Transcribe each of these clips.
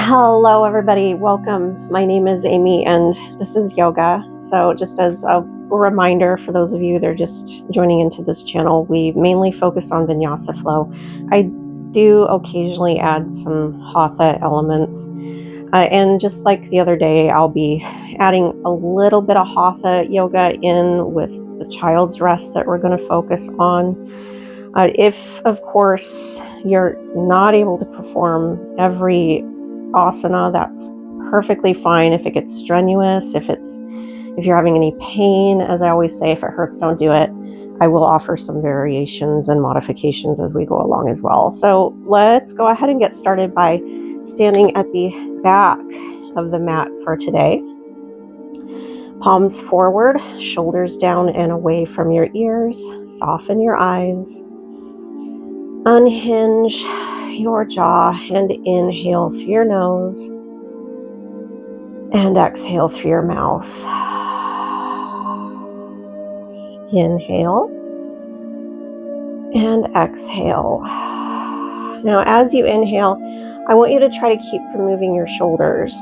Hello everybody, welcome. My name is Amy and this is yoga. So just as a reminder for those of you that are just joining into this channel, we mainly focus on vinyasa flow. I do occasionally add some hatha elements. And just like the other day, I'll be adding a little bit of hatha yoga in with the child's rest that we're going to focus on. If, of course, you're not able to perform every asana, that's perfectly fine. If it gets strenuous, if you're having any pain, as I always say, if it hurts, don't do it. I will offer some variations and modifications as we go along as well. So let's go ahead and get started by standing at the back of the mat for today. Palms forward, shoulders down and away from your ears. Soften your eyes. Unhinge your jaw and inhale through your nose and exhale through your mouth. Inhale and exhale. Now, as you inhale, I want you to try to keep from moving your shoulders.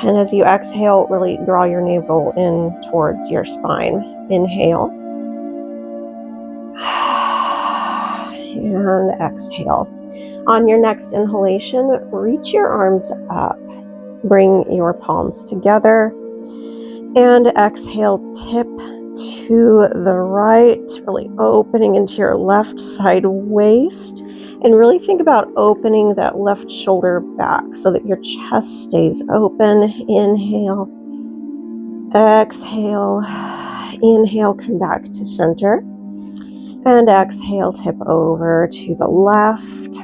And as you exhale, really draw your navel in towards your spine. Inhale. And exhale. On your next inhalation, reach your arms up. Bring your palms together. And exhale, tip to the right, really opening into your left side waist. And really think about opening that left shoulder back so that your chest stays open. Inhale. Exhale. Inhale, come back to center. And exhale, tip over to the left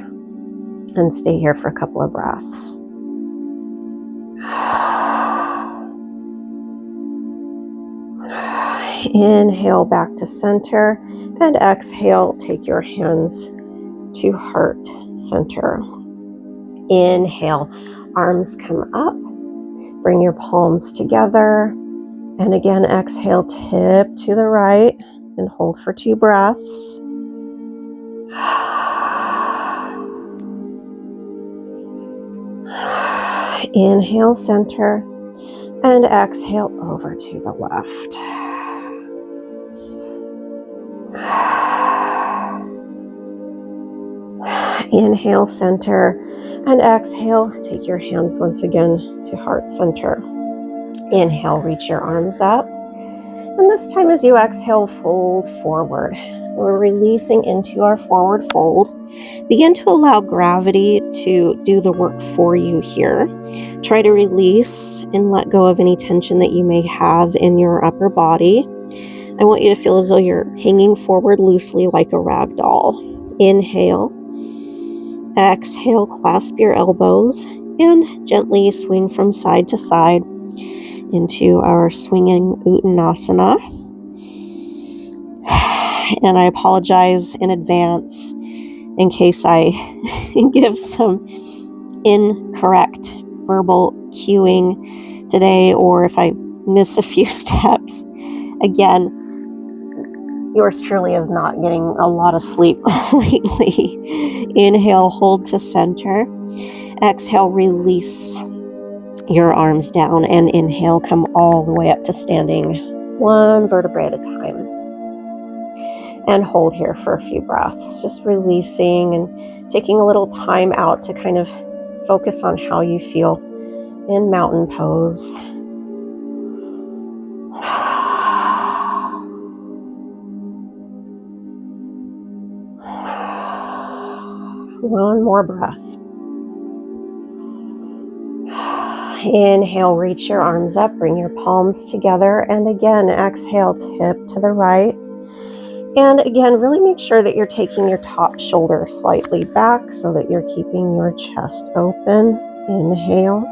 and stay here for a couple of breaths. Inhale back to center and exhale, take your hands to heart center. Inhale, arms come up, bring your palms together, and again exhale, tip to the right and hold for 2 breaths. Inhale, center, and exhale over to the left. Inhale, center, and exhale. Take your hands once again to heart center. Inhale, reach your arms up. And this time as you exhale, fold forward. So we're releasing into our forward fold. Begin to allow gravity to do the work for you here. Try to release and let go of any tension that you may have in your upper body. I want you to feel as though you're hanging forward loosely like a rag doll. Inhale. Exhale, clasp your elbows and gently swing from side to side into our swinging Uttanasana. And I apologize in advance in case I give some incorrect verbal cueing today, or if I miss a few steps. Again, yours truly is not getting a lot of sleep lately. Inhale, hold to center. Exhale, release your arms down, and inhale, come all the way up to standing, 1 vertebrae at a time. And hold here for a few breaths, just releasing and taking a little time out to kind of focus on how you feel in mountain pose. One more breath. Inhale, reach your arms up, bring your palms together, and again, exhale, tip to the right. And again, really make sure that you're taking your top shoulder slightly back so that you're keeping your chest open. Inhale.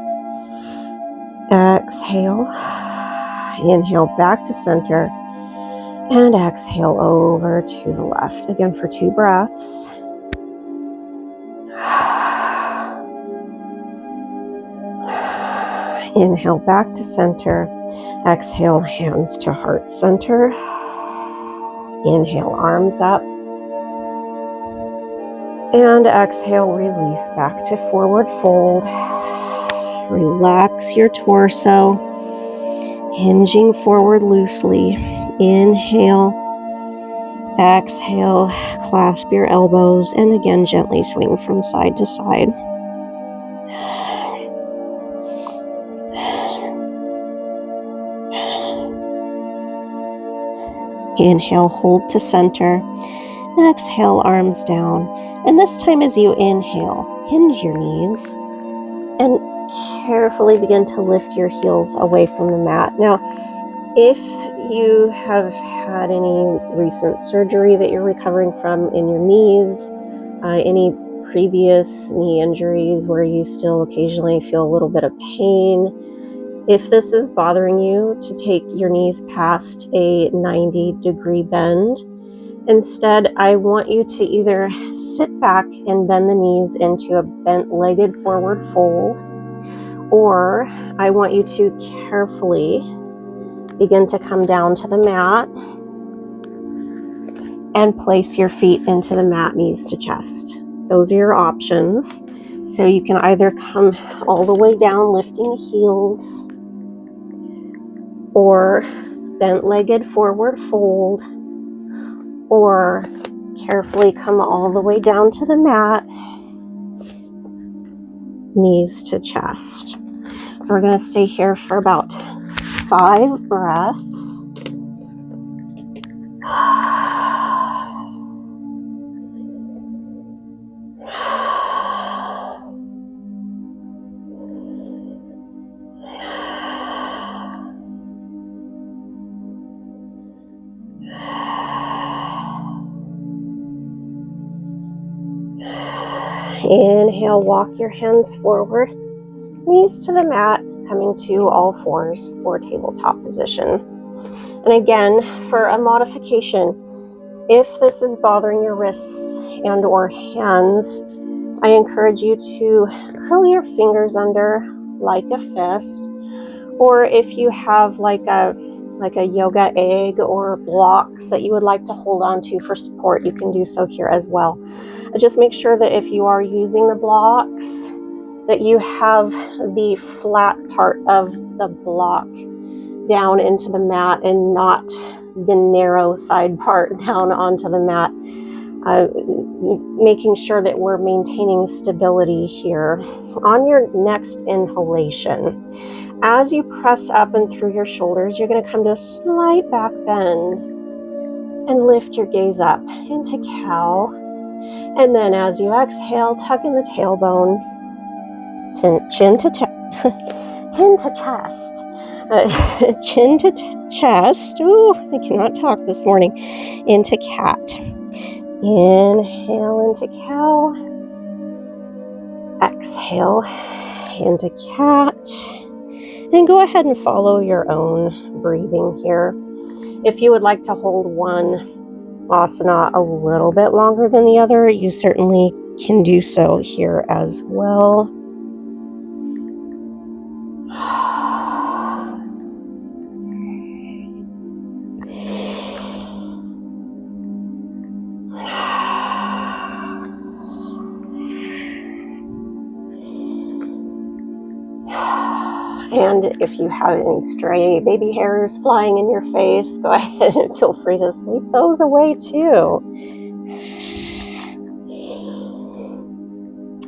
Exhale. Inhale back to center. And exhale over to the left. Again for 2 breaths. Inhale back to center. Exhale, hands to heart center. Inhale, arms up. And exhale, release back to forward fold. Relax your torso, hinging forward loosely. Inhale, exhale, clasp your elbows, and again, gently swing from side to side. Inhale, hold to center. Exhale, arms down. And this time as you inhale, hinge your knees and carefully begin to lift your heels away from the mat. Now, if you have had any recent surgery that you're recovering from in your knees, any previous knee injuries where you still occasionally feel a little bit of pain, if this is bothering you, to take your knees past a 90-degree bend. Instead, I want you to either sit back and bend the knees into a bent-legged forward fold, or I want you to carefully begin to come down to the mat and place your feet into the mat, knees to chest. Those are your options. So you can either come all the way down, lifting the heels, or bent-legged forward fold, or carefully come all the way down to the mat, knees to chest. So we're going to stay here for about 5 breaths. Inhale, walk your hands forward, knees to the mat, coming to all fours or tabletop position. And again, for a modification, if this is bothering your wrists and or hands, I encourage you to curl your fingers under like a fist, or if you have like a yoga egg or blocks that you would like to hold on to for support, you can do so here as well. Just make sure that if you are using the blocks, that you have the flat part of the block down into the mat and not the narrow side part down onto the mat, making sure that we're maintaining stability here. On your next inhalation, as you press up and through your shoulders, you're going to come to a slight back bend and lift your gaze up into cow. And then as you exhale, tuck in the tailbone, chin to chest. Chin to chest. Ooh, I cannot talk this morning. Into cat. Inhale into cow. Exhale into cat. And go ahead and follow your own breathing here. If you would like to hold one asana a little bit longer than the other, you certainly can do so here as well. And if you have any stray baby hairs flying in your face, go ahead and feel free to sweep those away too.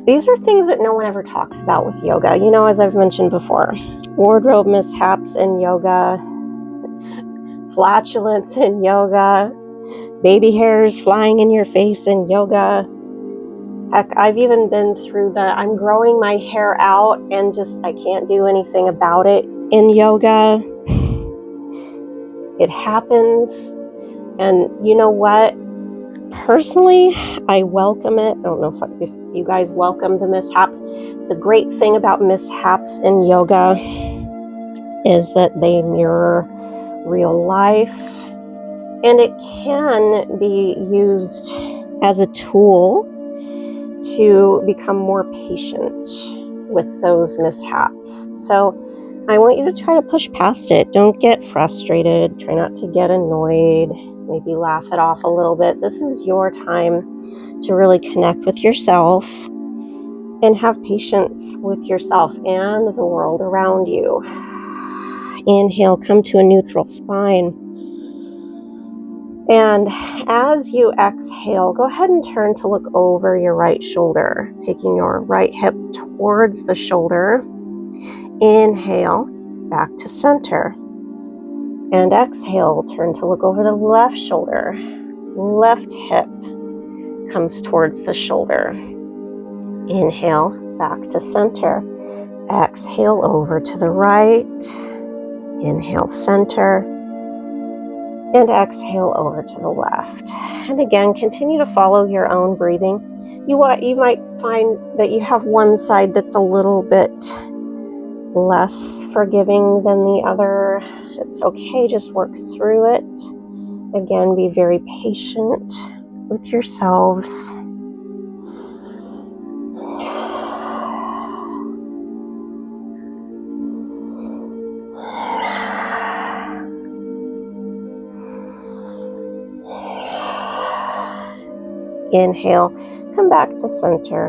These are things that no one ever talks about with yoga. You know, as I've mentioned before, wardrobe mishaps in yoga, flatulence in yoga, baby hairs flying in your face in yoga. Heck, I've even been through I'm growing my hair out and I can't do anything about it in yoga. It happens. And you know what? Personally, I welcome it. I don't know if you guys welcome the mishaps. The great thing about mishaps in yoga is that they mirror real life, and it can be used as a tool to become more patient with those mishaps. So I want you to try to push past it. Don't get frustrated. Try not to get annoyed. maybe laugh it off a little bit. This is your time to really connect with yourself and have patience with yourself and the world around you. Inhale, come to a neutral spine. And as you exhale, go ahead and turn to look over your right shoulder, taking your right hip towards the shoulder. Inhale, back to center. And exhale, turn to look over the left shoulder. Left hip comes towards the shoulder. Inhale, back to center. Exhale over to the right. Inhale, center. And exhale over to the left. And again, continue to follow your own breathing. You might find that you have one side that's a little bit less forgiving than the other. It's okay, just work through it. Again, be very patient with yourselves. Inhale, come back to center.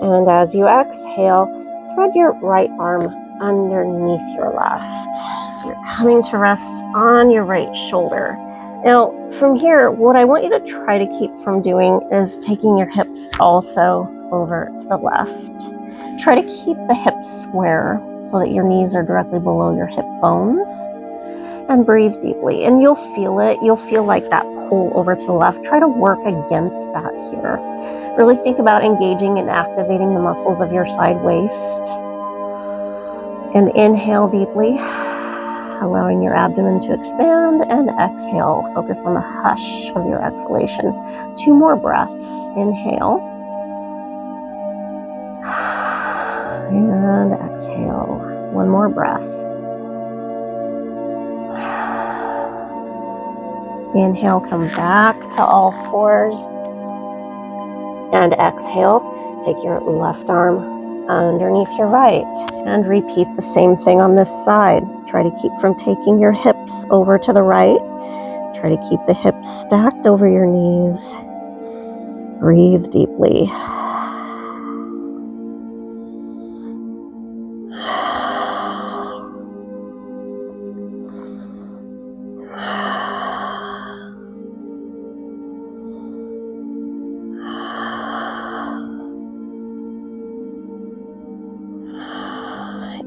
And as you exhale, thread your right arm underneath your left. So you're coming to rest on your right shoulder. Now, from here, what I want you to try to keep from doing is taking your hips also over to the left. Try to keep the hips square so that your knees are directly below your hip bones. And breathe deeply, and you'll feel it. You'll feel like that pull over to the left. Try to work against that here. Really think about engaging and activating the muscles of your side waist. And inhale deeply, allowing your abdomen to expand, and exhale. Focus on the hush of your exhalation. 2 more breaths. Inhale. And exhale. 1 more breath. Inhale, come back to all fours. And exhale, take your left arm underneath your right. And repeat the same thing on this side. Try to keep from taking your hips over to the right. Try to keep the hips stacked over your knees. Breathe deeply.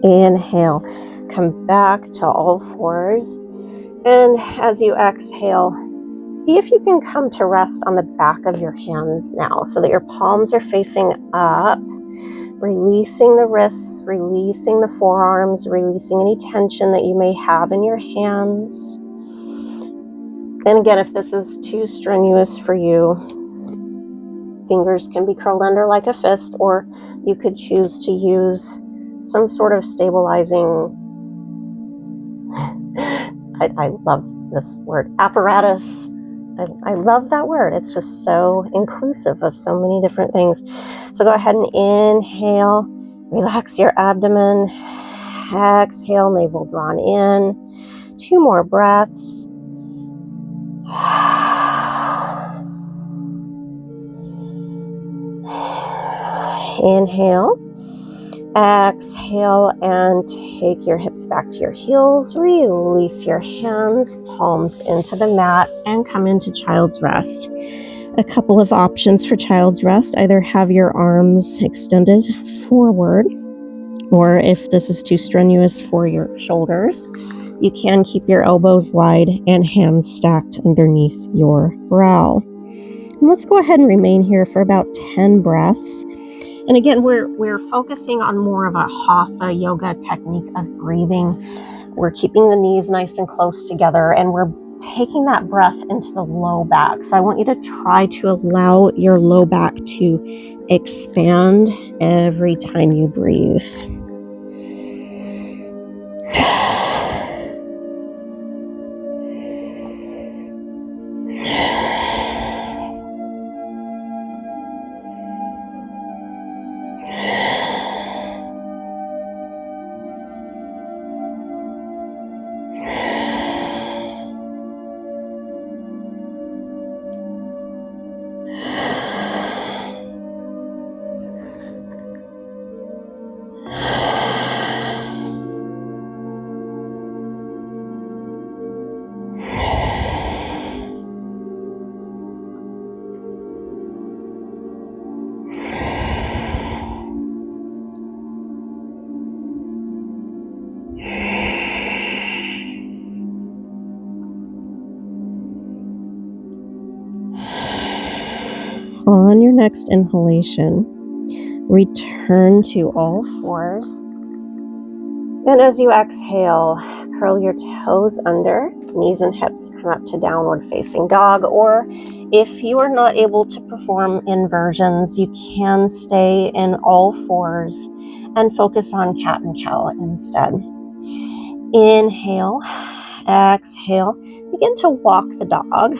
Inhale, come back to all fours. And as you exhale, see if you can come to rest on the back of your hands now so that your palms are facing up, releasing the wrists, releasing the forearms, releasing any tension that you may have in your hands. And again, if this is too strenuous for you, fingers can be curled under like a fist, or you could choose to use some sort of stabilizing, I love this word, apparatus. I love that word. It's just so inclusive of so many different things. So go ahead and inhale, relax your abdomen. Exhale, navel drawn in. 2 more breaths. Inhale. Exhale and take your hips back to your heels. Release your hands, palms into the mat, and come into child's rest. A couple of options for child's rest. Either have your arms extended forward, or if this is too strenuous for your shoulders, you can keep your elbows wide and hands stacked underneath your brow. And let's go ahead and remain here for about 10 breaths. And again, we're focusing on more of a hatha yoga technique of breathing. We're keeping the knees nice and close together, and we're taking that breath into the low back. So I want you to try to allow your low back to expand every time you breathe. On your next inhalation, return to all fours. And as you exhale, curl your toes under, knees and hips come up to downward facing dog, or if you are not able to perform inversions, you can stay in all fours and focus on cat and cow instead. Inhale, exhale, begin to walk the dog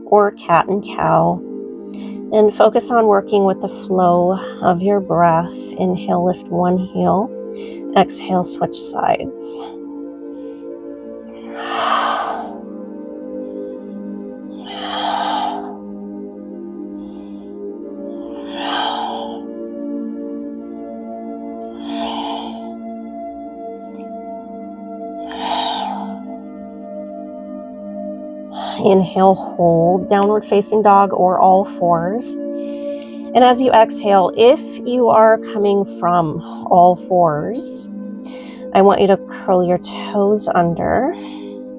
or cat and cow, and focus on working with the flow of your breath. Inhale, lift one heel. Exhale, switch sides. Inhale, hold, downward facing dog or all fours. And as you exhale, if you are coming from all fours, I want you to curl your toes under.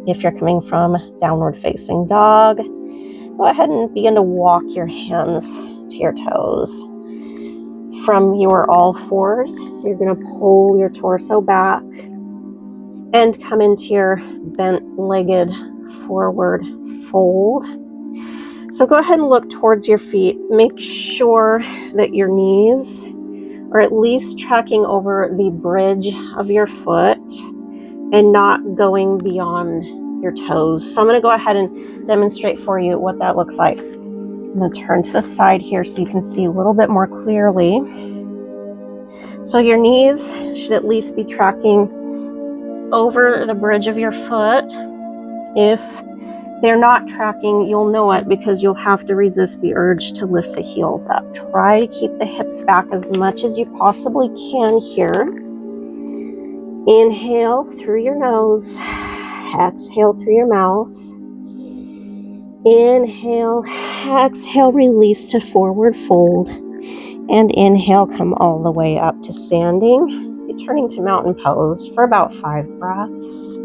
If you're coming from downward facing dog, go ahead and begin to walk your hands to your toes. From your all fours, you're going to pull your torso back and come into your bent-legged forward fold. So go ahead and look towards your feet. Make sure that your knees are at least tracking over the bridge of your foot and not going beyond your toes. So I'm going to go ahead and demonstrate for you what that looks like. I'm going to turn to the side here so you can see a little bit more clearly. So your knees should at least be tracking over the bridge of your foot. If they're not tracking, you'll know it because you'll have to resist the urge to lift the heels up. Try to keep the hips back as much as you possibly can here. Inhale through your nose, exhale through your mouth. Inhale, exhale, release to forward fold. And inhale, come all the way up to standing. Returning to mountain pose for about 5 breaths.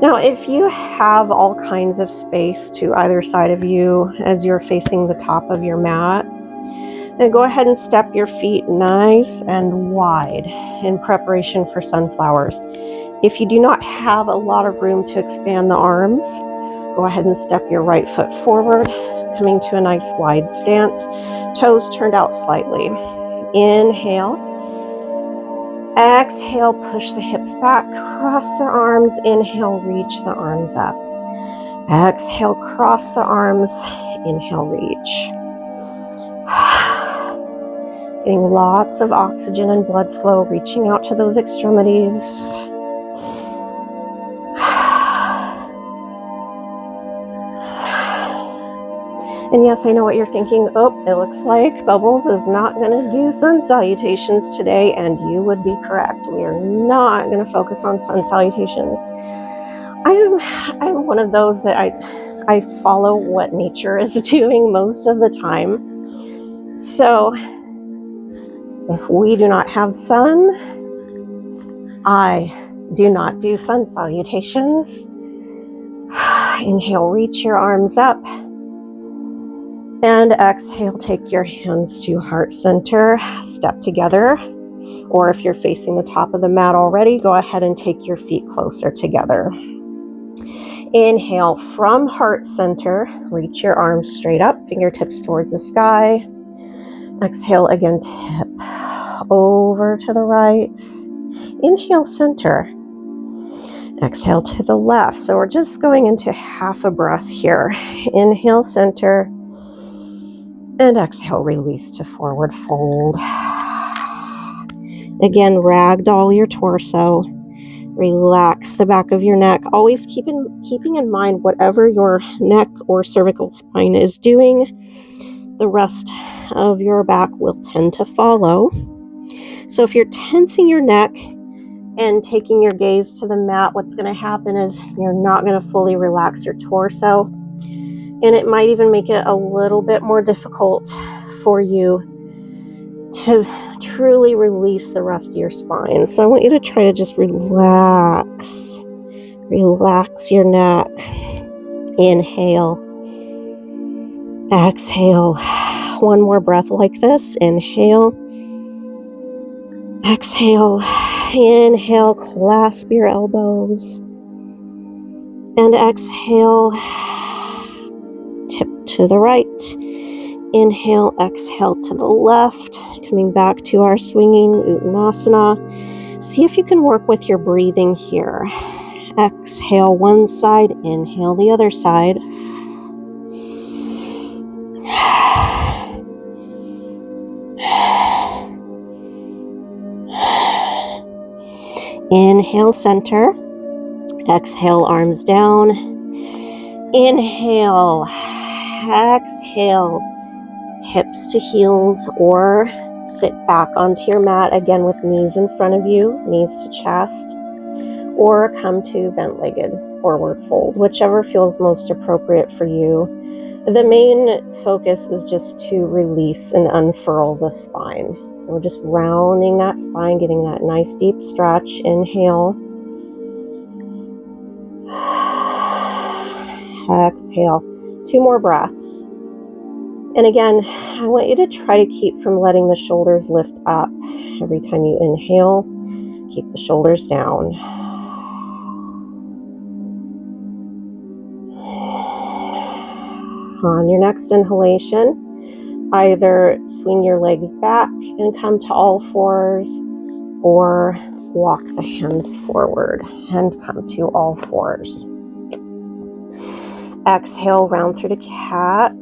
Now, if you have all kinds of space to either side of you as you're facing the top of your mat, then go ahead and step your feet nice and wide in preparation for sunflowers. If you do not have a lot of room to expand the arms, go ahead and step your right foot forward, coming to a nice wide stance, toes turned out slightly. Inhale. Exhale, push the hips back, cross the arms. Inhale, reach the arms up. Exhale, cross the arms. Inhale, reach. Getting lots of oxygen and blood flow, reaching out to those extremities. And yes, I know what you're thinking. Oh, it looks like Bubbles is not going to do sun salutations today, and you would be correct. We are not going to focus on sun salutations. I'm one of those that I follow what nature is doing most of the time. So if we do not have sun, I do not do sun salutations. Inhale, reach your arms up. And exhale, take your hands to heart center, step together. Or if you're facing the top of the mat already, go ahead and take your feet closer together. Inhale from heart center, reach your arms straight up, fingertips towards the sky. Exhale again, tip over to the right. Inhale, center. Exhale to the left. So we're just going into half a breath here. Inhale, center. And exhale, release to forward fold. Again, ragdoll your torso. Relax the back of your neck. Always keeping in mind whatever your neck or cervical spine is doing, the rest of your back will tend to follow. So if you're tensing your neck and taking your gaze to the mat, what's going to happen is you're not going to fully relax your torso. And it might even make it a little bit more difficult for you to truly release the rest of your spine. So I want you to try to just relax your neck. Inhale, exhale. One more breath like this. Inhale, exhale. Inhale, clasp your elbows, and exhale, tip to the right. Inhale, exhale to the left, coming back to our swinging Uttanasana. See if you can work with your breathing here. Exhale one side, inhale the other side. Inhale, center. Exhale, arms down. Inhale, exhale, hips to heels, or sit back onto your mat again with knees in front of you, knees to chest, or come to bent-legged forward fold, whichever feels most appropriate for you. The main focus is just to release and unfurl the spine. So we're just rounding that spine, getting that nice deep stretch. Inhale. Exhale. 2 more breaths. And again, I want you to try to keep from letting the shoulders lift up. Every time you inhale, keep the shoulders down. On your next inhalation, either swing your legs back and come to all fours, or walk the hands forward and come to all fours. Exhale, round through to cat.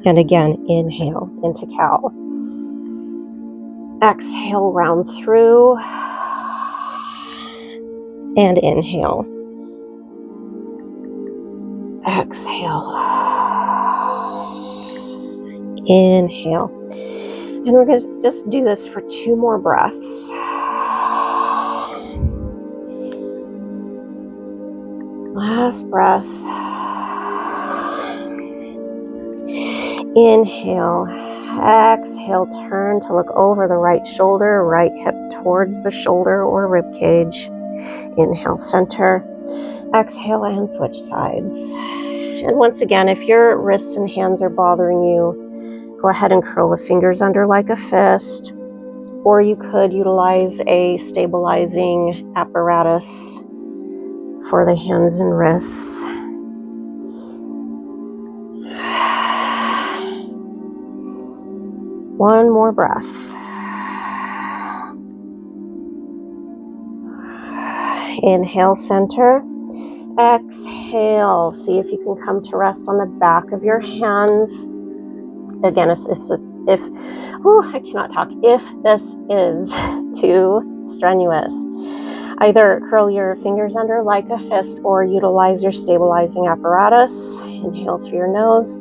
And again, inhale into cow. Exhale, round through. And inhale. Exhale. Inhale. And we're going to just do this for 2 more breaths. Last breath. Inhale. Exhale, turn to look over the right shoulder, right hip towards the shoulder or rib cage. Inhale, center. Exhale and switch sides. And once again, if your wrists and hands are bothering you, go ahead and curl the fingers under like a fist, or you could utilize a stabilizing apparatus for the hands and wrists. One more breath. Inhale, center. Exhale. See if you can come to rest on the back of your hands. Again, it's just if this is too strenuous, either curl your fingers under like a fist or utilize your stabilizing apparatus. Inhale through your nose.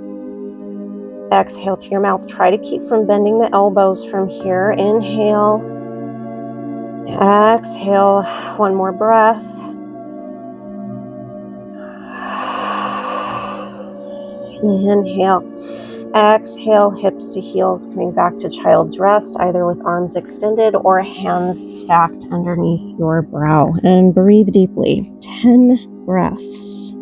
Exhale through your mouth. Try to keep from bending the elbows from here. Inhale. Exhale. One more breath. Inhale. Exhale, hips to heels, coming back to child's rest, either with arms extended or hands stacked underneath your brow. And breathe deeply. 10 breaths.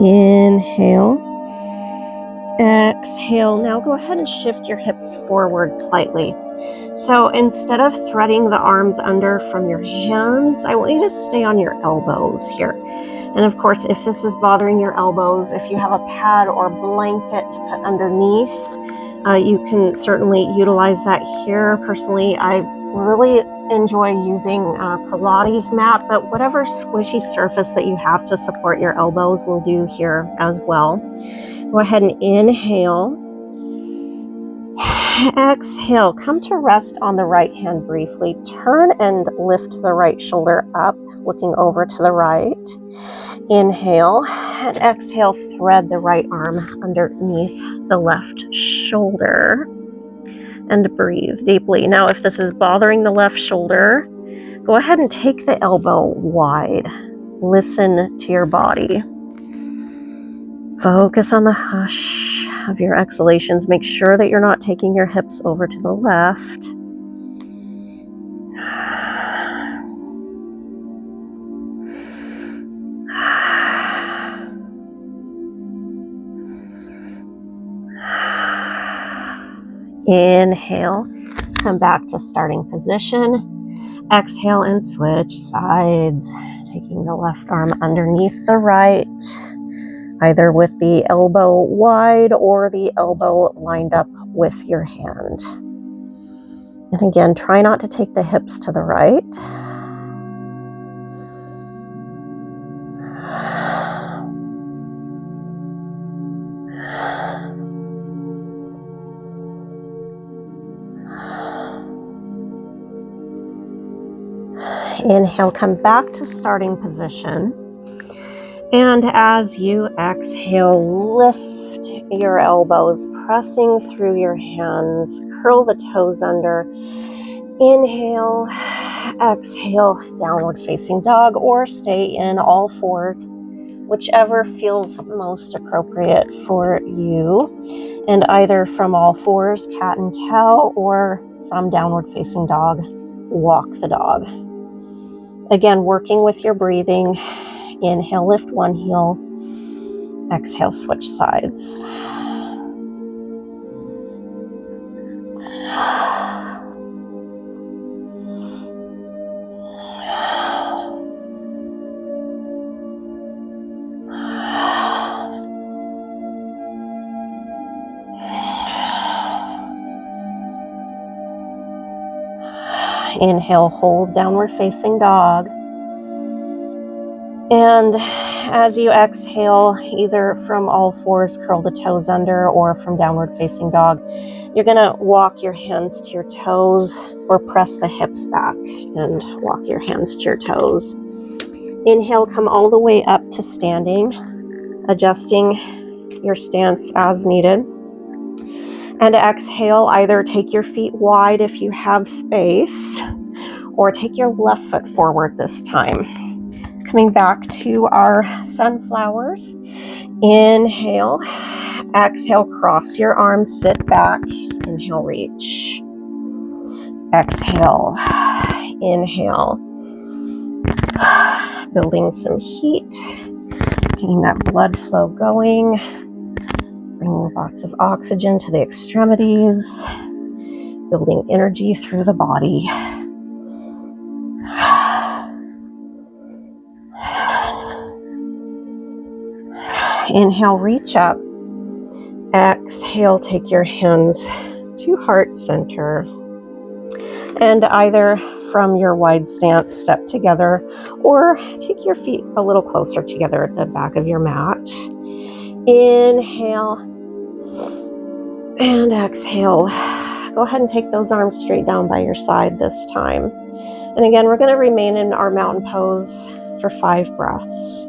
Inhale, exhale, exhale, now go ahead and shift your hips forward slightly. So instead of threading the arms under from your hands, I want you to stay on your elbows here. And of course, if this is bothering your elbows, if you have a pad or blanket to put underneath, you can certainly utilize that here. Personally, I really enjoy using a Pilates mat, but whatever squishy surface that you have to support your elbows will do here as well. Go ahead and inhale. Exhale, come to rest on the right hand briefly. Turn and lift the right shoulder up, looking over to the right. Inhale, and exhale, thread the right arm underneath the left shoulder and breathe deeply. Now, if this is bothering the left shoulder, go ahead and take the elbow wide. Listen to your body. Focus on the hush of your exhalations. Make sure that you're not taking your hips over to the left. Inhale, come back to starting position. Exhale and switch sides, taking the left arm underneath the right, either with the elbow wide or the elbow lined up with your hand. And again, try not to take the hips to the right. Inhale, come back to starting position. And as you exhale, lift your elbows, pressing through your hands, curl the toes under. Inhale, exhale, downward facing dog, or stay in all fours, whichever feels most appropriate for you. And either from all fours, cat and cow, or from downward facing dog, walk the dog. Again, working with your breathing. Inhale, lift one heel. Exhale, switch sides. Inhale, hold downward facing dog. And as you exhale, either from all fours, curl the toes under, or from downward facing dog, you're gonna walk your hands to your toes or press the hips back and walk your hands to your toes. Inhale, come all the way up to standing, adjusting your stance as needed. And exhale, either take your feet wide if you have space, or take your left foot forward this time. Coming back to our sunflowers. Inhale, exhale, cross your arms, sit back. Inhale, reach. Exhale, inhale. Building some heat, getting that blood flow going, bringing lots of oxygen to the extremities, building energy through the body. Inhale, reach up. Exhale, take your hands to heart center. And either from your wide stance, step together, or take your feet a little closer together at the back of your mat. Inhale and exhale. Go ahead and take those arms straight down by your side this time. And again, we're going to remain in our mountain pose for 5 breaths.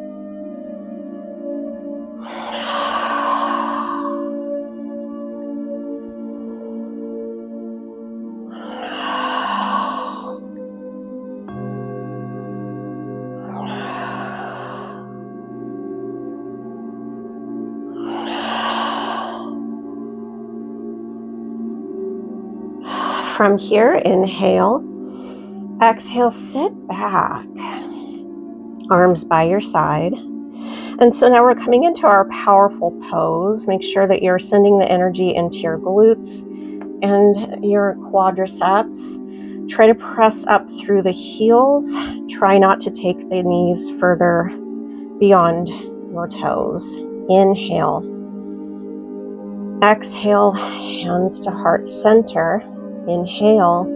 From here, inhale, exhale, sit back, arms by your side. And so now we're coming into our powerful pose. Make sure that you're sending the energy into your glutes and your quadriceps. Try to press up through the heels. Try not to take the knees further beyond your toes. Inhale. Exhale, hands to heart center. Inhale.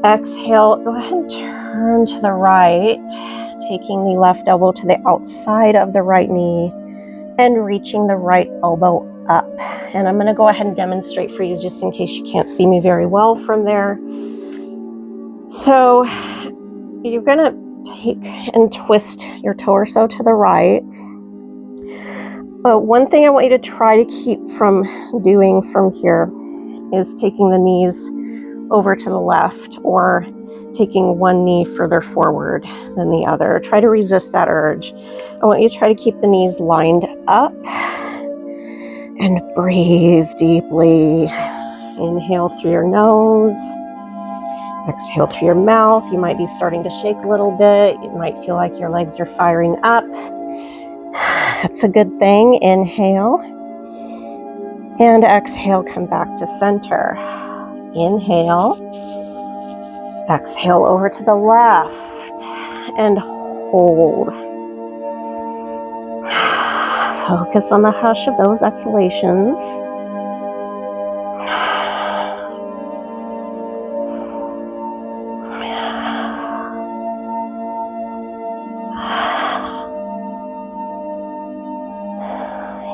Exhale, go ahead and turn to the right, taking the left elbow to the outside of the right knee and reaching the right elbow up. And I'm going to go ahead and demonstrate for you just in case you can't see me very well from there. So you're going to take and twist your torso to the right. But one thing I want you to try to keep from doing from here is taking the knees over to the left or taking one knee further forward than the other. Try to resist that urge. I want you to try to keep the knees lined up and breathe deeply. Inhale through your nose. Exhale through your mouth. You might be starting to shake a little bit. You might feel like your legs are firing up. That's a good thing. Inhale. And exhale, come back to center. Inhale. Exhale over to the left and hold. Focus on the hush of those exhalations.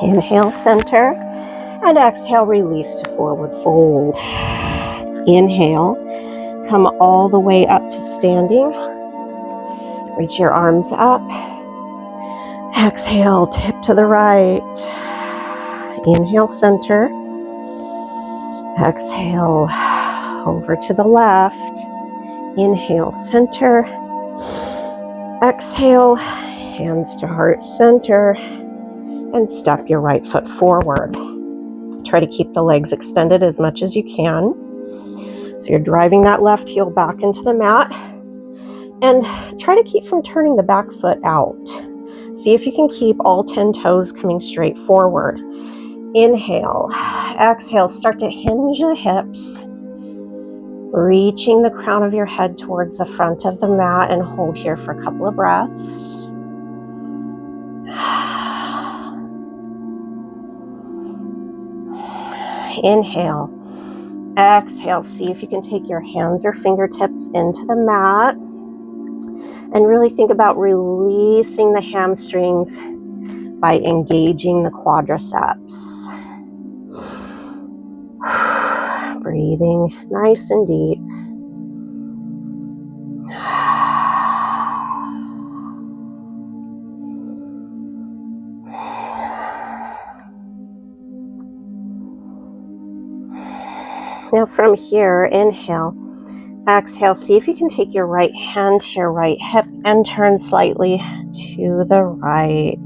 Inhale, center, and exhale, release to forward fold. Inhale, come all the way up to standing. Reach your arms up. Exhale, tip to the right. Inhale, center. Exhale, over to the left. Inhale, center. Exhale, hands to heart center. And step your right foot forward. Try to keep the legs extended as much as you can. So you're driving that left heel back into the mat. And try to keep from turning the back foot out. See if you can keep all 10 toes coming straight forward. Inhale. Exhale. Start to hinge the hips. Reaching the crown of your head towards the front of the mat and hold here for a couple of breaths. Inhale. Exhale. See if you can take your hands or fingertips into the mat and really think about releasing the hamstrings by engaging the quadriceps. Breathing nice and deep. Now from here, inhale, exhale. See if you can take your right hand to your right hip and turn slightly to the right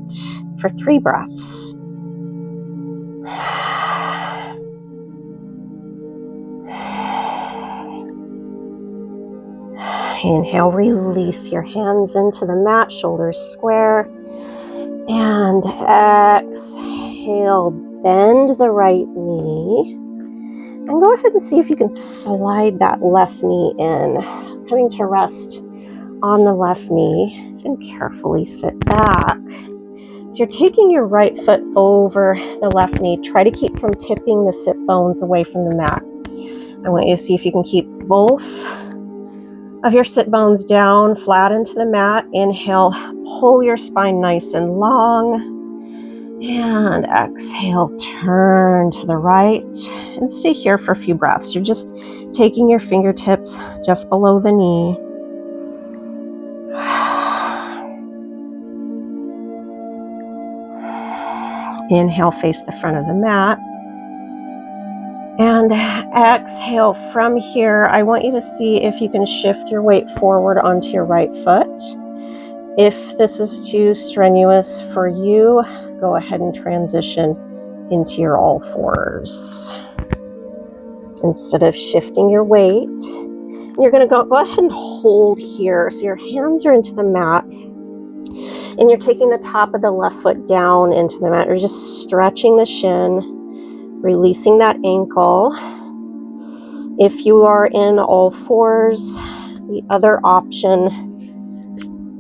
for 3 breaths. Inhale, release your hands into the mat, shoulders square. And exhale, bend the right knee. And go ahead and see if you can slide that left knee in, coming to rest on the left knee and carefully sit back. So you're taking your right foot over the left knee. Try to keep from tipping the sit bones away from the mat. I want you to see if you can keep both of your sit bones down, flat into the mat. Inhale, pull your spine nice and long. And exhale, turn to the right and stay here for a few breaths. You're just taking your fingertips just below the knee. Inhale, face the front of the mat. And exhale from here. I want you to see if you can shift your weight forward onto your right foot. If this is too strenuous for you, go ahead and transition into your all fours. Instead of shifting your weight, you're going to go ahead and hold here. So your hands are into the mat. And you're taking the top of the left foot down into the mat. You're just stretching the shin, releasing that ankle. If you are in all fours, the other option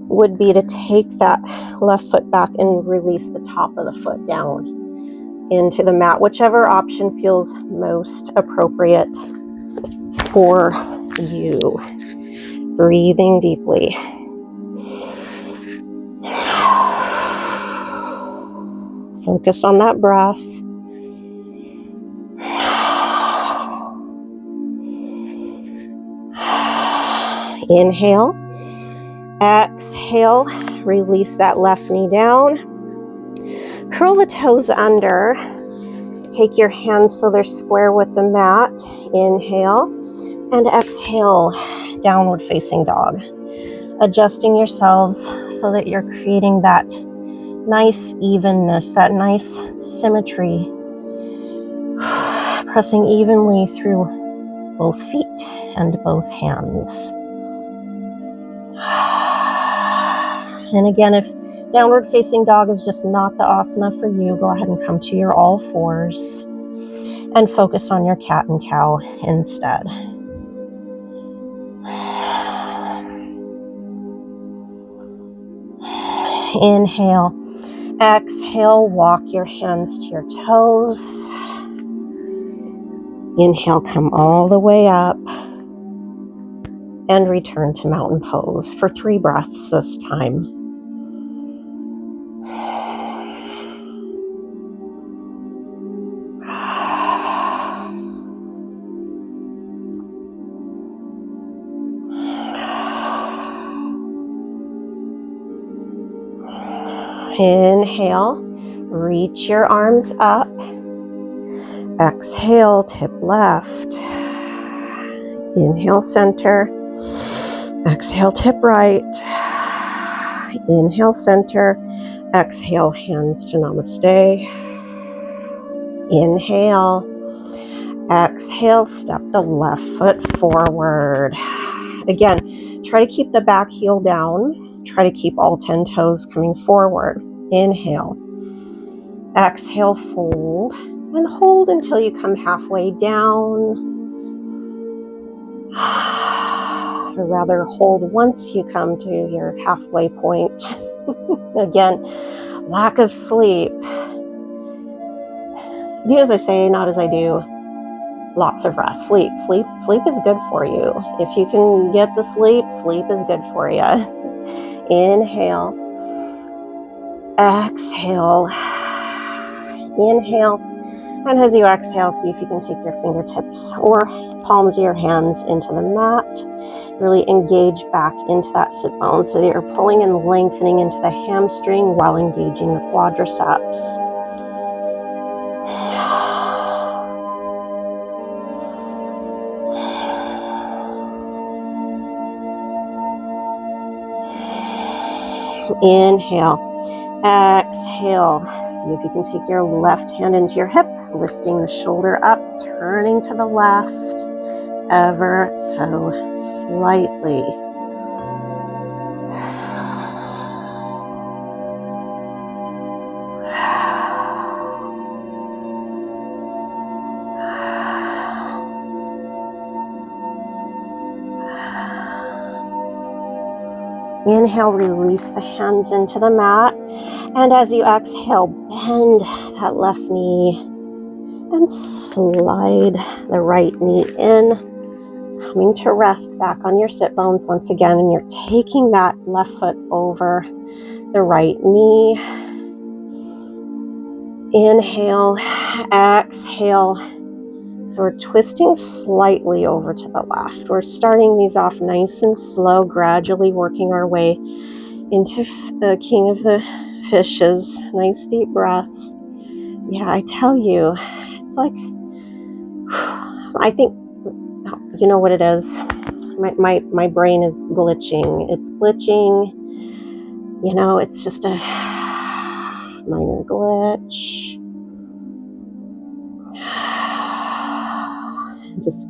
would be to take that left foot back and release the top of the foot down into the mat, whichever option feels most appropriate for you. Breathing deeply. Focus on that breath. Inhale. Exhale. Release that left knee down. Curl the toes under. Take your hands so they're square with the mat. Inhale. And exhale. Downward facing dog. Adjusting yourselves so that you're creating that nice evenness, that nice symmetry. Pressing evenly through both feet and both hands. And again, if downward facing dog is just not the asana for you, go ahead and come to your all fours and focus on your cat and cow instead. Inhale. Exhale, walk your hands to your toes. Inhale, come all the way up. And return to mountain pose for 3 breaths this time. Inhale, reach your arms up. Exhale, tip left. Inhale, center. Exhale, tip right. Inhale, center. Exhale, hands to Namaste. Inhale. Exhale, step the left foot forward. Again, try to keep the back heel down. Try to keep all 10 toes coming forward. Inhale. Exhale, fold. And hold until you come halfway down. Or rather, hold once you come to your halfway point. Again, lack of sleep. Do as I say, not as I do. Lots of rest. Sleep is good for you. If you can get the sleep is good for you. Inhale. Exhale. Inhale. And as you exhale, see if you can take your fingertips or palms of your hands into the mat. Really engage back into that sit bone so that you're pulling and lengthening into the hamstring while engaging the quadriceps. Inhale. Exhale. See if you can take your left hand into your hip, lifting the shoulder up, turning to the left, ever so slightly. Inhale, release the hands into the mat. And as you exhale, bend that left knee and slide the right knee in, coming to rest back on your sit bones once again. And you're taking that left foot over the right knee. Inhale, exhale. So we're twisting slightly over to the left. We're starting these off nice and slow, gradually working our way into the king of the fishes. Nice deep breaths. Yeah, I tell you, it's like, I think, you know what it is? My brain is glitching. It's glitching. You know, it's just a minor glitch. Just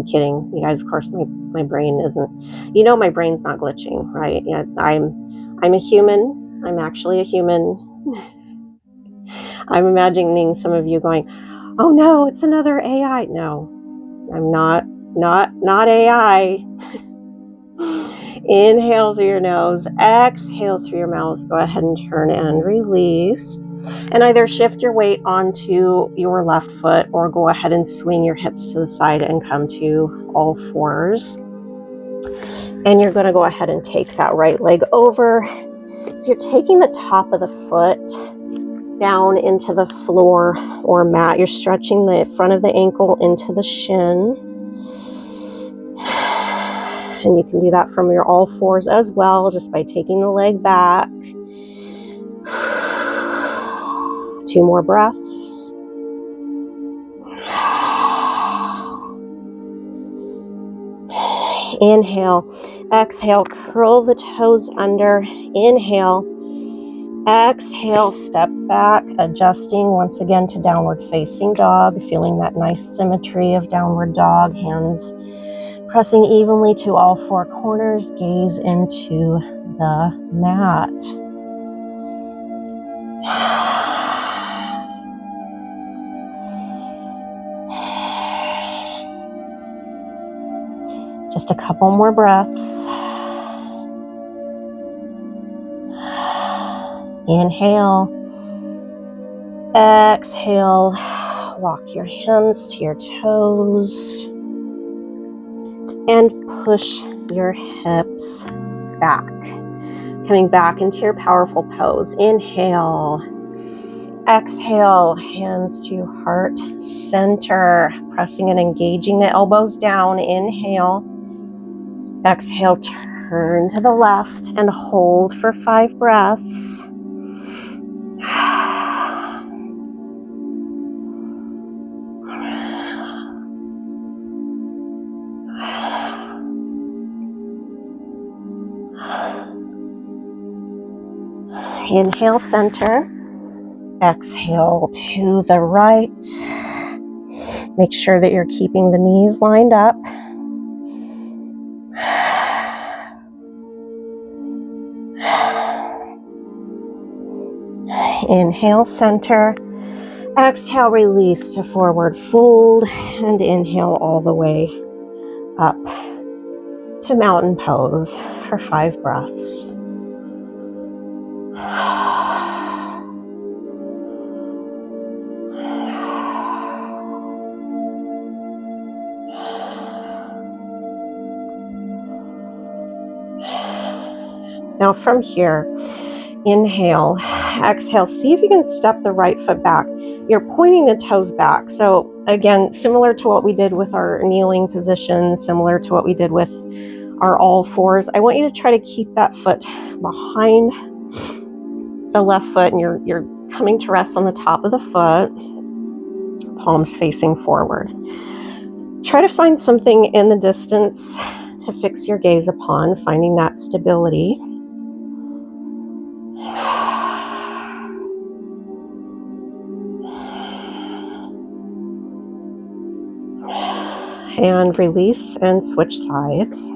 kidding, you guys. Of course, my brain isn't. You know, my brain's not glitching, right? Yeah, I'm a human. I'm actually a human. I'm imagining some of you going, oh no, it's another AI. No, I'm not AI. Inhale through your nose, exhale through your mouth. Go ahead and turn and release. And either shift your weight onto your left foot or go ahead and swing your hips to the side and come to all fours. And you're going to go ahead and take that right leg over. So you're taking the top of the foot down into the floor or mat. You're stretching the front of the ankle into the shin. And you can do that from your all fours as well, just by taking the leg back. 2 more breaths. Inhale, exhale, curl the toes under. Inhale, exhale, step back, adjusting once again to downward facing dog, feeling that nice symmetry of downward dog, hands pressing evenly to all 4 corners, gaze into the mat. Just a couple more breaths. Inhale, exhale, walk your hands to your toes and push your hips back. Coming back into your powerful pose. Inhale, exhale, hands to heart center, pressing and engaging the elbows down. Inhale, exhale, turn to the left and hold for 5 breaths. Inhale, center. Exhale to the right. Make sure that you're keeping the knees lined up. Inhale, center. Exhale, release to forward fold. And inhale all the way up to mountain pose for 5 breaths. Now from here, inhale, exhale, see if you can step the right foot back. You're pointing the toes back. So again, similar to what we did with our kneeling position, similar to what we did with our all fours, I want you to try to keep that foot behind the left foot, and you're coming to rest on the top of the foot, palms facing forward. Try to find something in the distance to fix your gaze upon, finding that stability. And release and switch sides.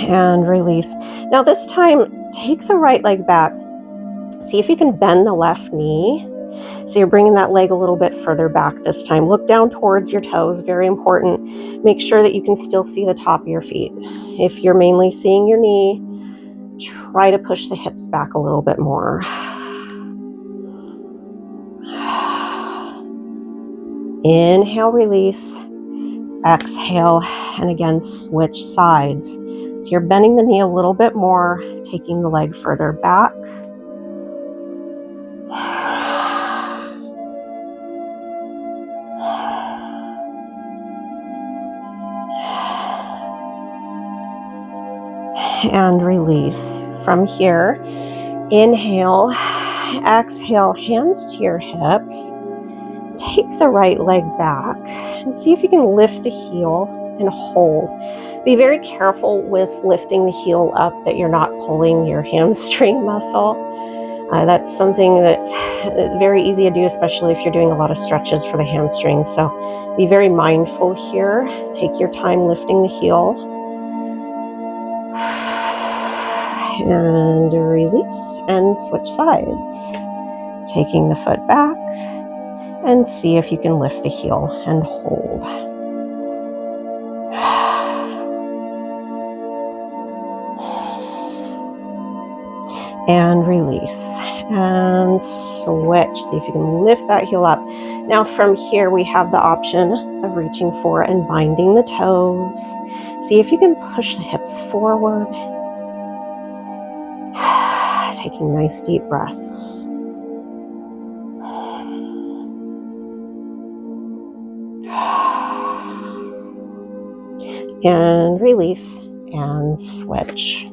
And release. Now this time, take the right leg back. See if you can bend the left knee. So you're bringing that leg a little bit further back this time. Look down towards your toes, very important. Make sure that you can still see the top of your feet. If you're mainly seeing your knee, try to push the hips back a little bit more. Inhale, release. Exhale, and again, switch sides. So you're bending the knee a little bit more, taking the leg further back. And release. From here, inhale, exhale, hands to your hips. Take the right leg back and see if you can lift the heel and hold. Be very careful with lifting the heel up that you're not pulling your hamstring muscle. That's something that's very easy to do, especially if you're doing a lot of stretches for the hamstrings. So be very mindful here. Take your time lifting the heel. And release and switch sides. Taking the foot back and see if you can lift the heel and hold. And release and switch. See if you can lift that heel up. Now from here we have the option of reaching for and binding the toes. See if you can push the hips forward. Taking nice deep breaths. And release and switch.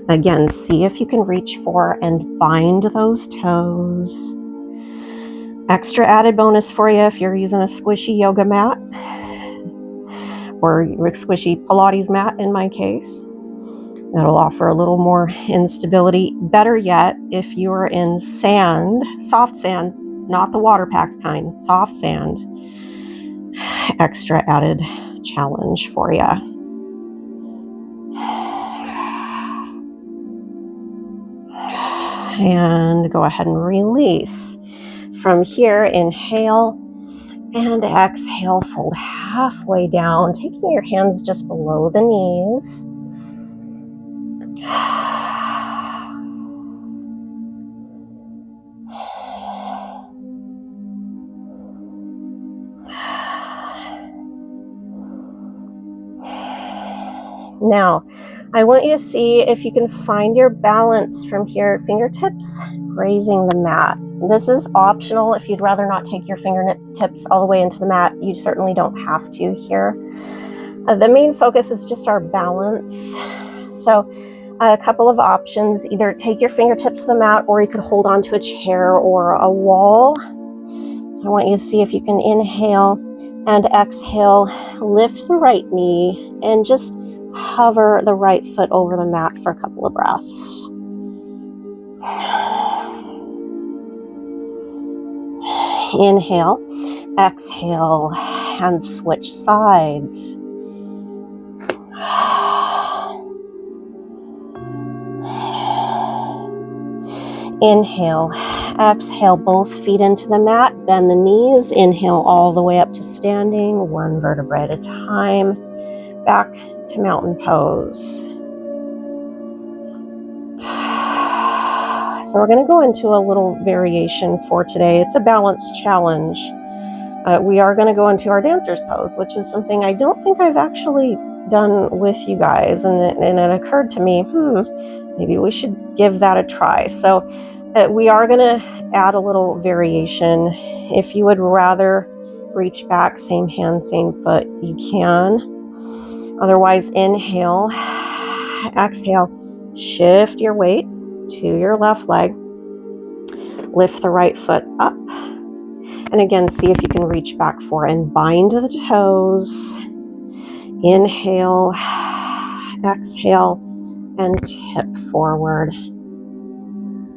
Again, see if you can reach for and bind those toes. Extra added bonus for you if you're using a squishy yoga mat or a squishy Pilates mat in my case. That'll offer a little more instability. Better yet, if you're in sand, soft sand, not the water packed kind, soft sand, extra added challenge for you. And go ahead and release. From here, inhale and exhale, fold halfway down, taking your hands just below the knees. Now, I want you to see if you can find your balance from here, fingertips grazing the mat. This is optional. If you'd rather not take your fingertips all the way into the mat, you certainly don't have to here. The main focus is just our balance. So a couple of options, either take your fingertips to the mat or you could hold onto a chair or a wall. So I want you to see if you can inhale and exhale, lift the right knee and just hover the right foot over the mat for a couple of breaths. Inhale, exhale, and switch sides. Inhale, exhale, both feet into the mat, bend the knees, inhale all the way up to standing, one vertebrae at a time, back to mountain pose. So we're going to go into a little variation for today. It's a balance challenge. We are going to go into our dancer's pose, which is something I don't think I've actually done with you guys. And it occurred to me, maybe we should give that a try. So we are going to add a little variation. If you would rather reach back, same hand, same foot, you can. Otherwise, inhale, exhale, shift your weight to your left leg, lift the right foot up, and again, see if you can reach back for and bind the toes. Inhale, exhale, and tip forward,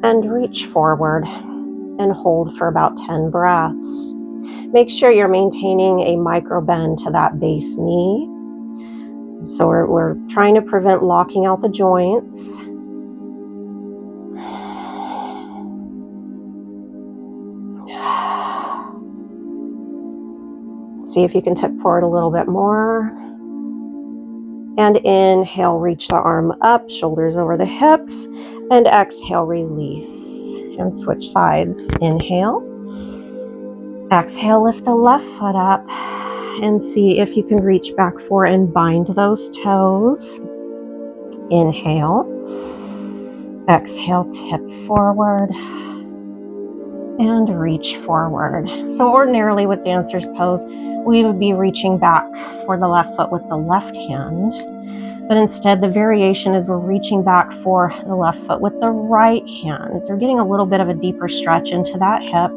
and reach forward, and hold for about 10 breaths. Make sure you're maintaining a micro bend to that base knee. So we're trying to prevent locking out the joints. See if you can tip forward a little bit more. And inhale, reach the arm up, shoulders over the hips, and exhale, release. And switch sides. Inhale. Exhale, lift the left foot up and see if you can reach back for and bind those toes. Inhale. Exhale, tip forward and reach forward. So ordinarily with dancer's pose, we would be reaching back for the left foot with the left hand. But instead, the variation is we're reaching back for the left foot with the right hand. So we're getting a little bit of a deeper stretch into that hip.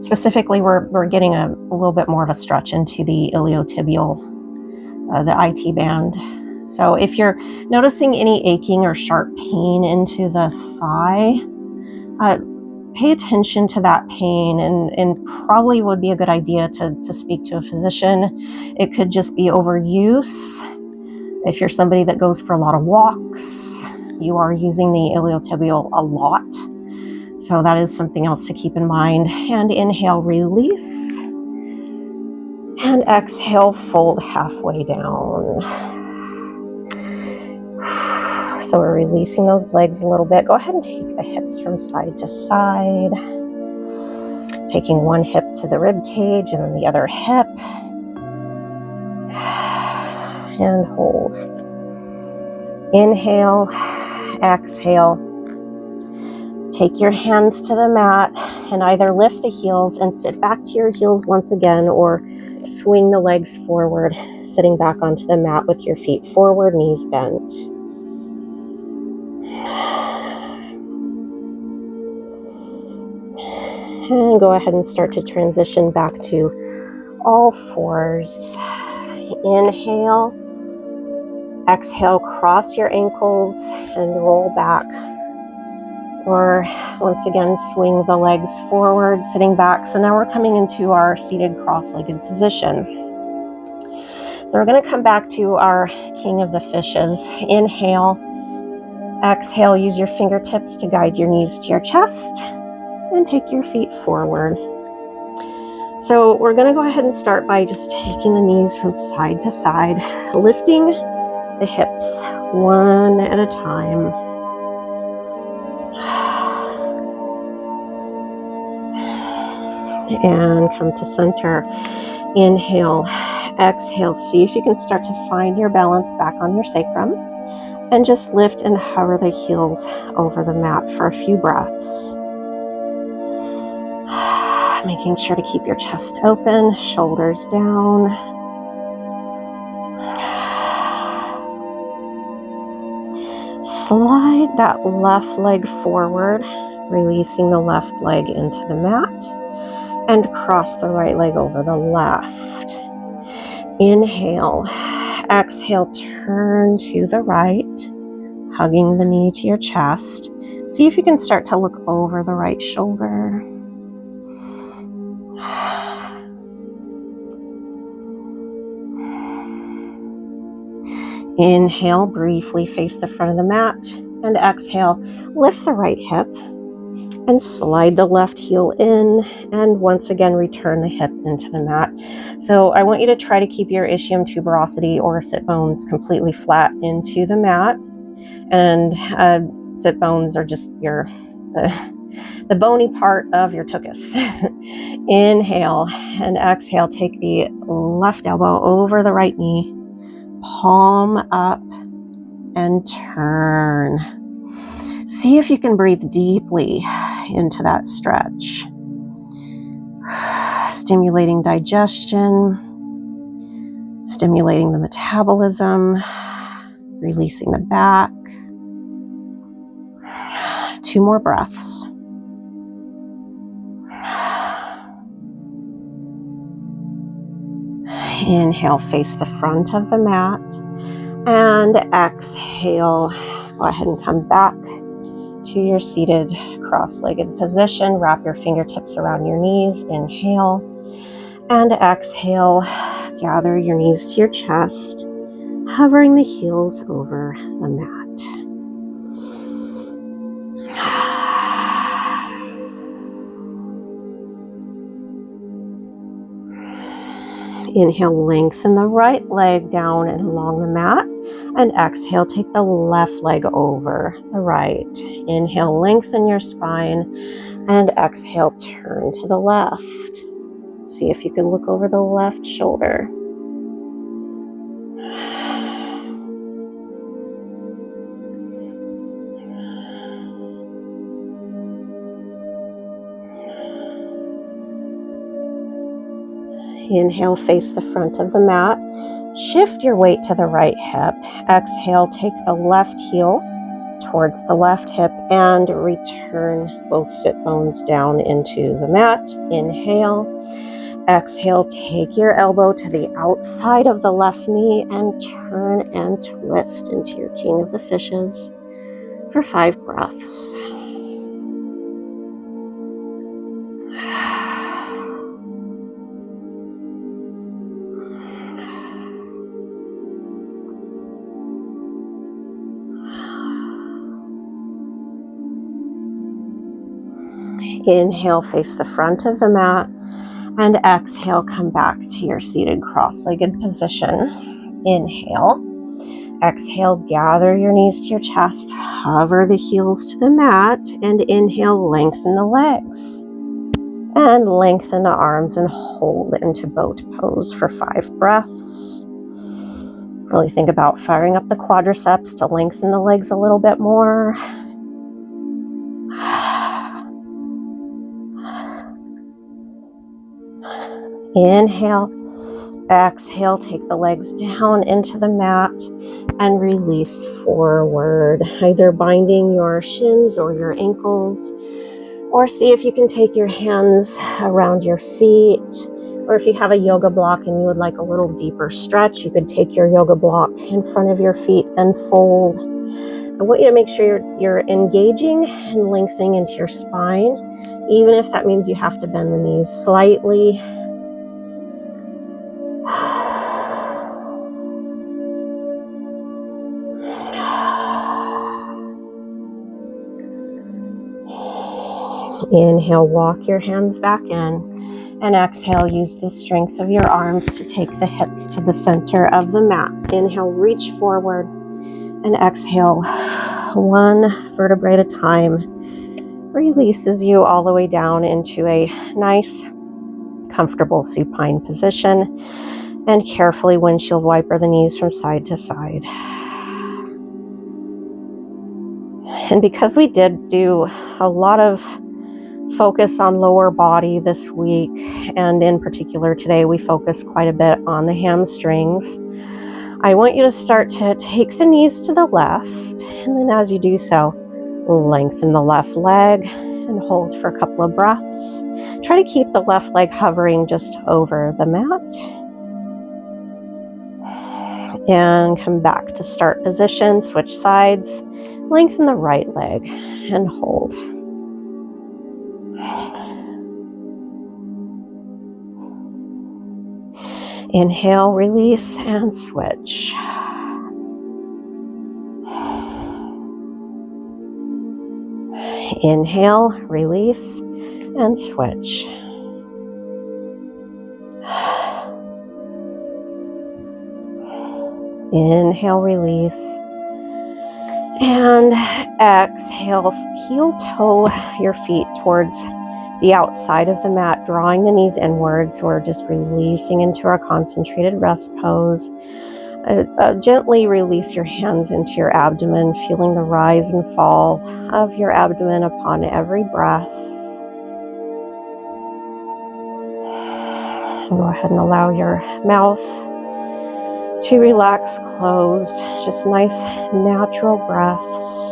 Specifically, we're getting a little bit more of a stretch into the iliotibial the IT band. So if you're noticing any aching or sharp pain into the thigh, pay attention to that pain, and probably would be a good idea to speak to a physician. It could just be overuse. If you're somebody that goes for a lot of walks, you are using the iliotibial a lot. So that is something else to keep in mind. And inhale, release. And exhale, fold halfway down. So we're releasing those legs a little bit. Go ahead and take the hips from side to side. Taking one hip to the rib cage and then the other hip. And hold. Inhale, exhale. Take your hands to the mat and either lift the heels and sit back to your heels once again, or swing the legs forward, sitting back onto the mat with your feet forward, knees bent. And go ahead and start to transition back to all fours. Inhale. Exhale, cross your ankles and roll back. Or once again, swing the legs forward, sitting back. So now we're coming into our seated cross-legged position. So we're going to come back to our King of the Fishes. Inhale. Exhale, use your fingertips to guide your knees to your chest. And take your feet forward. So we're going to go ahead and start by just taking the knees from side to side, lifting the hips one at a time. And come to center. Inhale, exhale. See if you can start to find your balance back on your sacrum. And just lift and hover the heels over the mat for a few breaths. Making sure to keep your chest open, shoulders down. Slide that left leg forward, releasing the left leg into the mat, and cross the right leg over the left. Inhale, exhale, turn to the right, hugging the knee to your chest. See if you can start to look over the right shoulder. Inhale, briefly face the front of the mat, and exhale, lift the right hip and slide the left heel in, and once again return the hip into the mat. So I want you to try to keep your ischium tuberosity or sit bones completely flat into the mat, and sit bones are just the bony part of your tuchus. Inhale and exhale, take the left elbow over the right knee, palm up, and turn. See if you can breathe deeply into that stretch. Stimulating digestion, stimulating the metabolism, releasing the back. 2 more breaths. Inhale, face the front of the mat, and exhale. Go ahead and come back to your seated cross-legged position. Wrap your fingertips around your knees. Inhale and exhale. Gather your knees to your chest, hovering the heels over the mat. Inhale, lengthen the right leg down and along the mat. And exhale, take the left leg over the right. Inhale, lengthen your spine. And exhale, turn to the left. See if you can look over the left shoulder. Inhale, face the front of the mat. Shift your weight to the right hip. Exhale, take the left heel towards the left hip and return both sit bones down into the mat. Inhale. Exhale, take your elbow to the outside of the left knee and turn and twist into your King of the Fishes for 5 breaths. Inhale, face the front of the mat, and exhale, come back to your seated cross-legged position. Inhale. Exhale, gather your knees to your chest, hover the heels to the mat, and inhale, lengthen the legs. And lengthen the arms and hold into boat pose for 5 breaths. Really think about firing up the quadriceps to lengthen the legs a little bit more. Inhale, exhale, take the legs down into the mat and release forward, either binding your shins or your ankles, or see if you can take your hands around your feet, or if you have a yoga block and you would like a little deeper stretch, you could take your yoga block in front of your feet and fold. I want you to make sure you're engaging and lengthening into your spine, even if that means you have to bend the knees slightly. Inhale, walk your hands back in, and exhale, use the strength of your arms to take the hips to the center of the mat. Inhale, reach forward, and exhale, 1 vertebrae at a time, releases you all the way down into a nice, comfortable supine position, and carefully windshield wiper the knees from side to side. And because we did do a lot of focus on lower body this week, and in particular today we focus quite a bit on the hamstrings, I want you to start to take the knees to the left, and then as you do so, lengthen the left leg and hold for a couple of breaths. Try to keep the left leg hovering just over the mat. And come back to start position, switch sides, lengthen the right leg and hold. Inhale, release, and switch. Inhale, release, and switch. Inhale, release, and exhale, heel toe your feet towards the outside of the mat, drawing the knees inwards. We're just releasing into our concentrated rest pose. Gently release your hands into your abdomen, feeling the rise and fall of your abdomen upon every breath. And go ahead and allow your mouth to relax closed. Just nice natural breaths.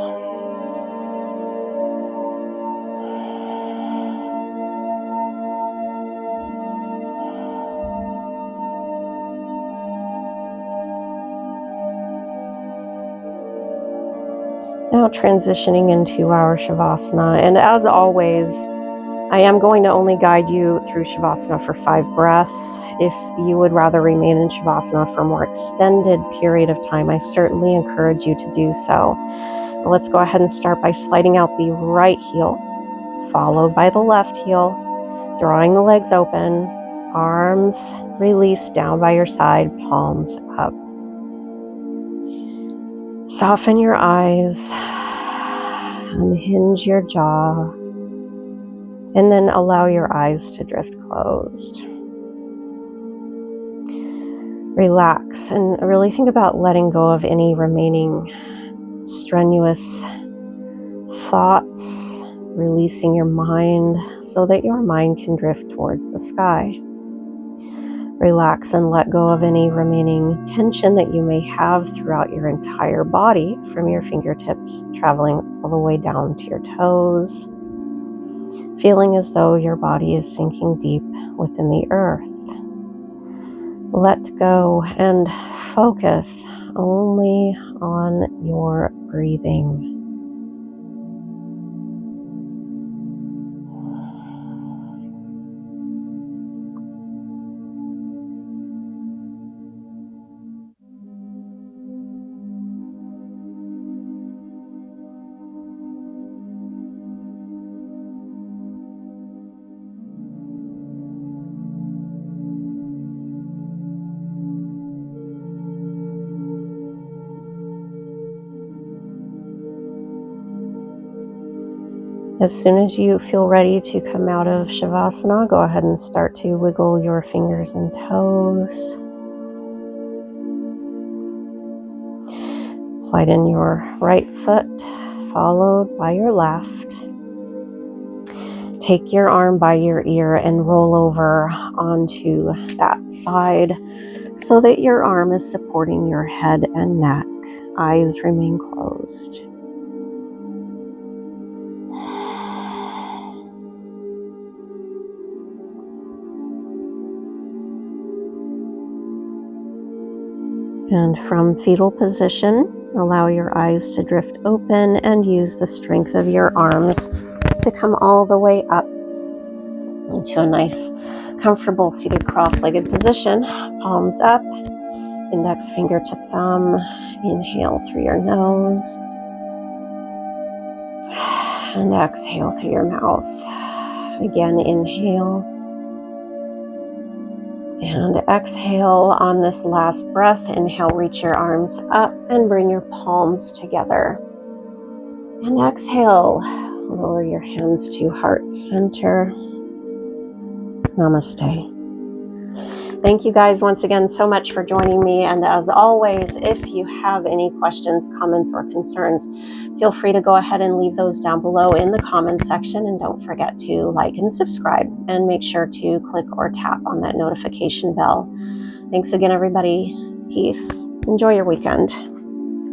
Now transitioning into our Shavasana, and as always, I am going to only guide you through Shavasana for 5 breaths. If you would rather remain in Shavasana for a more extended period of time, I certainly encourage you to do so. But let's go ahead and start by sliding out the right heel, followed by the left heel, drawing the legs open, arms released down by your side, palms up. Soften your eyes, unhinge your jaw, and then allow your eyes to drift closed. Relax and really think about letting go of any remaining strenuous thoughts, releasing your mind so that your mind can drift towards the sky. Relax and let go of any remaining tension that you may have throughout your entire body, from your fingertips traveling all the way down to your toes. feeling as though your body is sinking deep within the earth. Let go and focus only on your breathing. As soon as you feel ready to come out of Shavasana, go ahead and start to wiggle your fingers and toes. Slide in your right foot, followed by your left. Take your arm by your ear and roll over onto that side so that your arm is supporting your head and neck. Eyes remain closed. And from fetal position, allow your eyes to drift open and use the strength of your arms to come all the way up into a nice, comfortable seated cross-legged position. Palms up, index finger to thumb. Inhale through your nose and exhale through your mouth. Again, inhale. And exhale on this last breath. Inhale, reach your arms up and bring your palms together. And exhale, lower your hands to heart center. Namaste. Thank you guys once again so much for joining me. And as always, if you have any questions, comments, or concerns, feel free to go ahead and leave those down below in the comment section. And don't forget to like and subscribe and make sure to click or tap on that notification bell. Thanks again, everybody. Peace. Enjoy your weekend.